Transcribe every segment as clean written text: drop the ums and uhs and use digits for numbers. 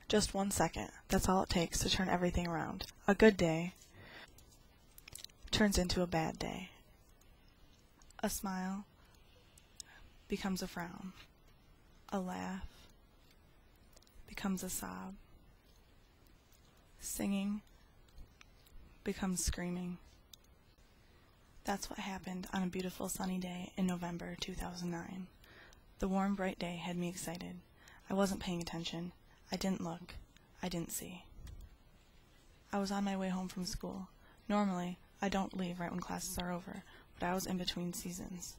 Just 1 second, that's all it takes to turn everything around. A good day turns into a bad day. A smile becomes a frown. A laugh becomes a sob. Singing becomes screaming. That's what happened on a beautiful sunny day in November 2009. The warm, bright day had me excited. I wasn't paying attention. I didn't look. I didn't see. I was on my way home from school. Normally, I don't leave right when classes are over, but I was in between seasons.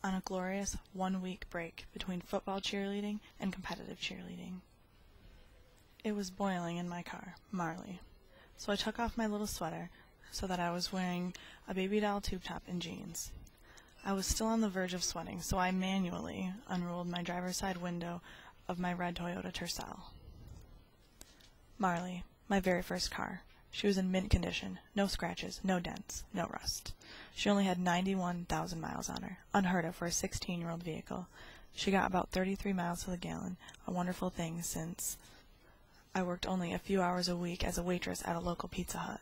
On a glorious 1-week break between football cheerleading and competitive cheerleading. It was boiling in my car, Marley. So I took off my little sweater so that I was wearing a baby doll tube top and jeans. I was still on the verge of sweating, so I manually unrolled my driver's side window of my red Toyota Tercel. Marley, my very first car. She was in mint condition, no scratches, no dents, no rust. She only had 91,000 miles on her, unheard of for a 16-year-old vehicle. She got about 33 miles to the gallon, a wonderful thing since I worked only a few hours a week as a waitress at a local Pizza Hut.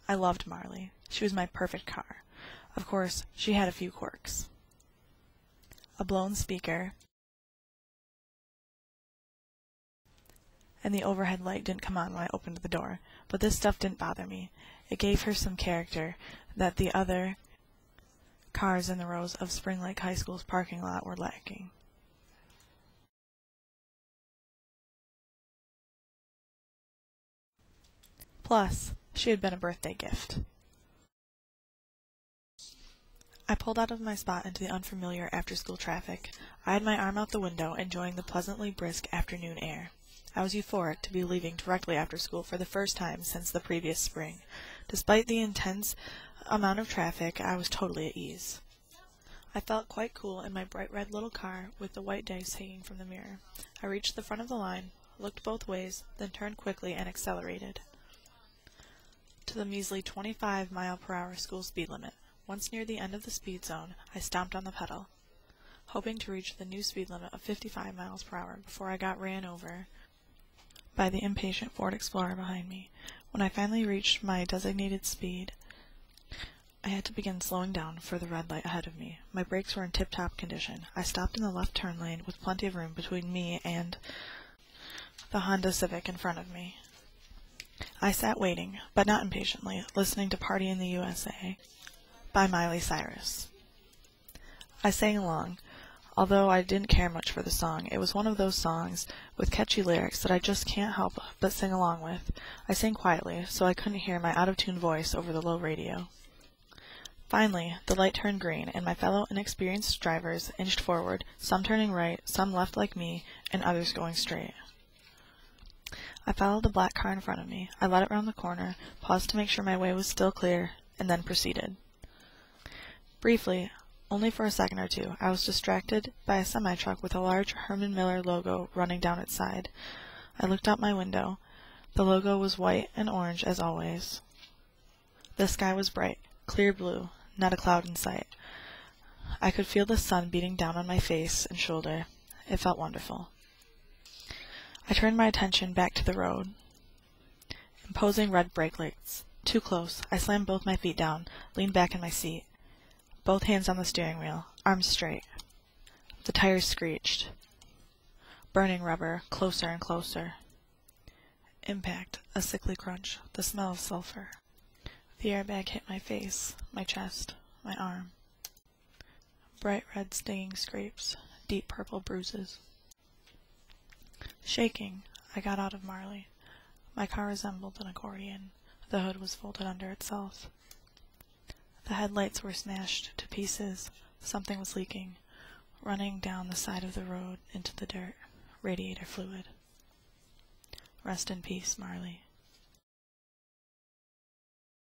I loved Marley. She was my perfect car. Of course, she had a few quirks. A blown speaker, and the overhead light didn't come on when I opened the door, but this stuff didn't bother me. It gave her some character that the other cars in the rows of Spring Lake High School's parking lot were lacking. Plus, she had been a birthday gift. I pulled out of my spot into the unfamiliar after-school traffic. I had my arm out the window, enjoying the pleasantly brisk afternoon air. I was euphoric to be leaving directly after school for the first time since the previous spring. Despite the intense amount of traffic, I was totally at ease. I felt quite cool in my bright red little car with the white dice hanging from the mirror. I reached the front of the line, looked both ways, then turned quickly and accelerated to the measly 25-mile-per-hour school speed limit. Once near the end of the speed zone, I stomped on the pedal, hoping to reach the new speed limit of 55 miles per hour before I got ran over by the impatient Ford Explorer behind me. When I finally reached my designated speed, I had to begin slowing down for the red light ahead of me. My brakes were in tip-top condition. I stopped in the left turn lane with plenty of room between me and the Honda Civic in front of me. I sat waiting, but not impatiently, listening to Party in the USA by Miley Cyrus. I sang along. Although I didn't care much for the song, it was one of those songs with catchy lyrics that I just can't help but sing along with. I sang quietly, so I couldn't hear my out-of-tune voice over the low radio. Finally, the light turned green, and my fellow inexperienced drivers inched forward, some turning right, some left like me, and others going straight. I followed the black car in front of me. I let it round the corner, paused to make sure my way was still clear, and then proceeded. Briefly, only for a second or two, I was distracted by a semi-truck with a large Herman Miller logo running down its side. I looked out my window. The logo was white and orange as always. The sky was bright, clear blue, not a cloud in sight. I could feel the sun beating down on my face and shoulder. It felt wonderful. I turned my attention back to the road. Imposing red brake lights. Too close. I slammed both my feet down, leaned back in my seat. Both hands on the steering wheel, arms straight. The tires screeched. Burning rubber, closer and closer. Impact, a sickly crunch, the smell of sulfur. The airbag hit my face, my chest, my arm. Bright red stinging scrapes, deep purple bruises. Shaking, I got out of Marley. My car resembled an accordion. The hood was folded under itself. The headlights were smashed to pieces. Something was leaking, running down the side of the road into the dirt. Radiator fluid. Rest in peace, Marley.